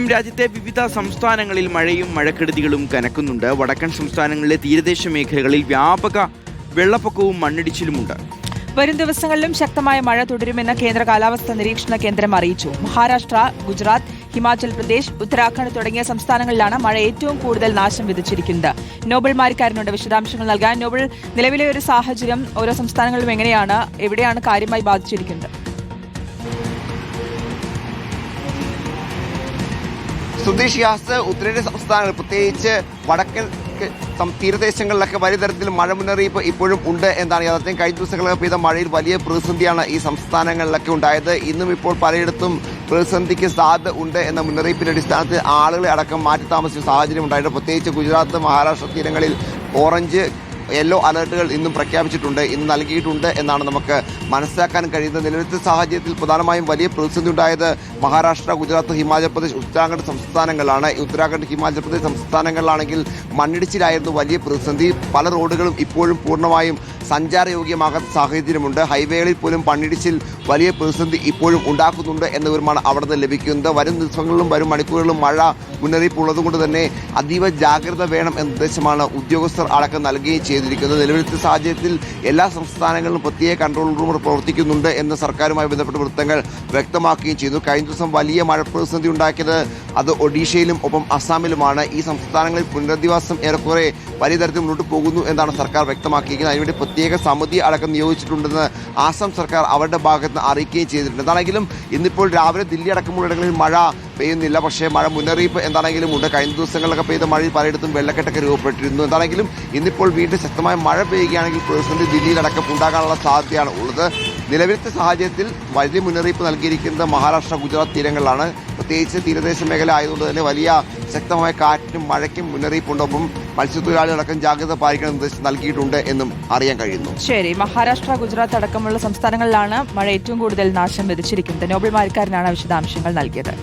രാജ്യത്തെ വിവിധ സംസ്ഥാനങ്ങളിൽ മഴയും മഴക്കെടുതികളും കനക്കുന്നുണ്ട്. വടക്കൻ സംസ്ഥാനങ്ങളിലെ തീരദേശ മേഖലകളിൽ വ്യാപക വെള്ളപ്പൊക്കവും മണ്ണിടിച്ചിലുമുണ്ട്. വരും ദിവസങ്ങളിലും ശക്തമായ മഴ തുടരുമെന്ന് കേന്ദ്ര കാലാവസ്ഥാ നിരീക്ഷണ കേന്ദ്രം അറിയിച്ചു. മഹാരാഷ്ട്ര, ഗുജറാത്ത്, ഹിമാചൽ പ്രദേശ്, ഉത്തരാഖണ്ഡ് തുടങ്ങിയ സംസ്ഥാനങ്ങളിലാണ് മഴ ഏറ്റവും കൂടുതൽ നാശം വിതച്ചിരിക്കുന്നത്. നോബൽ മാരിക്കാരനുണ്ട് വിശദാംശങ്ങൾ നൽകാൻ. നോബൽ, നിലവിലെ ഒരു സാഹചര്യം ഓരോ സംസ്ഥാനങ്ങളിലും എങ്ങനെയാണ്, എവിടെയാണ് കാര്യമായി ബാധിച്ചിരിക്കുന്നത്? സുധീഷ് യാസ്, ഉത്തരേന്ത്യൻ സംസ്ഥാനങ്ങൾ പ്രത്യേകിച്ച് വടക്കൻ തീരദേശങ്ങളിലൊക്കെ വലിയ തരത്തിൽ മഴ മുന്നറിയിപ്പ് ഇപ്പോഴും ഉണ്ട് എന്നാണ് യാഥാർത്ഥ്യം. കഴിഞ്ഞ ദിവസങ്ങളൊക്കെ പെയ്ത മഴയിൽ വലിയ പ്രതിസന്ധിയാണ് ഈ സംസ്ഥാനങ്ങളിലൊക്കെ ഉണ്ടായത്. ഇന്നും ഇപ്പോൾ പലയിടത്തും പ്രതിസന്ധിക്ക് സാധ്യത ഉണ്ട് എന്ന മുന്നറിയിപ്പിന്റെ അടിസ്ഥാനത്തിൽ ആളുകളെ അടക്കം മാറ്റി താമസിച്ച സാഹചര്യം ഉണ്ടായിട്ടുണ്ട്. പ്രത്യേകിച്ച് ഗുജറാത്ത്, മഹാരാഷ്ട്ര തീരങ്ങളിൽ ഓറഞ്ച്, യെല്ലോ അലർട്ടുകൾ ഇന്നും പ്രഖ്യാപിച്ചിട്ടുണ്ട്, ഇന്ന് നൽകിയിട്ടുണ്ട് എന്നാണ് നമുക്ക് മനസ്സിലാക്കാൻ കഴിയുന്നത്. നിലവിലത്തെ സാഹചര്യത്തിൽ പ്രധാനമായും വലിയ പ്രതിസന്ധി ഉണ്ടായത് മഹാരാഷ്ട്ര, ഗുജറാത്ത്, ഹിമാചൽ പ്രദേശ്, ഉത്തരാഖണ്ഡ് സംസ്ഥാനങ്ങളിലാണ്. ഉത്തരാഖണ്ഡ്, ഹിമാചൽ പ്രദേശ് സംസ്ഥാനങ്ങളിലാണെങ്കിൽ മണ്ണിടിച്ചിലായിരുന്നു വലിയ പ്രതിസന്ധി. പല റോഡുകളും ഇപ്പോഴും പൂർണ്ണമായും സഞ്ചാരയോഗ്യമാകാത്ത സാഹചര്യമുണ്ട്. ഹൈവേകളിൽ പോലും മണ്ണിടിച്ചിൽ വലിയ പ്രതിസന്ധി ഇപ്പോഴും ഉണ്ടാക്കുന്നുണ്ട് എന്ന വിവരമാണ് അവിടെ നിന്ന് ലഭിക്കുന്നത്. വരും ദിവസങ്ങളിലും വരും മണിക്കൂറുകളിലും മഴ മുന്നറിയിപ്പ് ഉള്ളതുകൊണ്ട് തന്നെ അതീവ ജാഗ്രത വേണം എന്ന നിർദ്ദേശമാണ് ഉദ്യോഗസ്ഥർ അടക്കം നൽകുകയും ചെയ്തിരിക്കുന്നത്. നിലവിലത്തെ സാഹചര്യത്തിൽ എല്ലാ സംസ്ഥാനങ്ങളിലും പ്രത്യേക കൺട്രോൾ റൂമുകൾ പ്രവർത്തിക്കുന്നുണ്ട് എന്ന് സർക്കാരുമായി ബന്ധപ്പെട്ട വൃത്തങ്ങൾ വ്യക്തമാക്കുകയും ചെയ്തു. കഴിഞ്ഞ ദിവസം വലിയ മഴ പ്രതിസന്ധി ഉണ്ടാക്കിയത് അത് ഒഡീഷയിലും ഒപ്പം അസാമിലുമാണ്. ഈ സംസ്ഥാനങ്ങളിൽ പുനരധിവാസം ഏറെക്കുറെ വലിയ തരത്തിൽ മുന്നോട്ട് പോകുന്നു എന്നാണ് സർക്കാർ വ്യക്തമാക്കിയിരിക്കുന്നത്. അതിനുവേണ്ടി പ്രത്യേക സമിതി അടക്കം നിയോഗിച്ചിട്ടുണ്ടെന്ന് ആസാം സർക്കാർ അവരുടെ ഭാഗത്ത് നിന്ന് അറിയിക്കുകയും ചെയ്തിട്ടുണ്ട്. എന്താണെങ്കിലും ഇന്നിപ്പോൾ രാവിലെ ദില്ലി അടക്കമുള്ള ഇടങ്ങളിൽ മഴ പെയ്യുന്നില്ല, പക്ഷേ മഴ മുന്നറിയിപ്പ് എന്താണെങ്കിലും ഉണ്ട്. കഴിഞ്ഞ ദിവസങ്ങളിലൊക്കെ പെയ്ത മഴയിൽ പലയിടത്തും വെള്ളക്കെട്ടൊക്കെ രൂപപ്പെട്ടിരുന്നു. എന്താണെങ്കിലും ഇന്നിപ്പോൾ വീണ്ടും ശക്തമായ മഴ പെയ്യുകയാണെങ്കിൽ പ്രതിസന്ധി ദില്ലിയിലടക്കം ഉണ്ടാകാനുള്ള സാധ്യതയാണ് ഉള്ളത്. നിലവിലത്തെ സാഹചര്യത്തിൽ വലിയ മുന്നറിയിപ്പ് നൽകിയിരിക്കുന്നത് മഹാരാഷ്ട്ര, ഗുജറാത്ത് തീരങ്ങളിലാണ്. പ്രത്യേകിച്ച് തീരദേശ മേഖല ആയതുകൊണ്ട് തന്നെ വലിയ ശക്തമായ കാറ്റിനും മഴയ്ക്കും മുന്നറിയിപ്പുണ്ട്. ഒപ്പം മത്സ്യത്തൊഴിലാളികളടക്കം ജാഗ്രത പാലിക്കണം നിർദ്ദേശം നൽകിയിട്ടുണ്ട് എന്നും അറിയാൻ കഴിയുന്നു. ശരി, മഹാരാഷ്ട്ര, ഗുജറാത്ത് അടക്കമുള്ള സംസ്ഥാനങ്ങളിലാണ് മഴ ഏറ്റവും കൂടുതൽ നാശം വിതച്ചിരിക്കുന്നത്. നോബൽ മാരിക്കാരനാണ് വിശദാംശങ്ങൾ നൽകിയത്.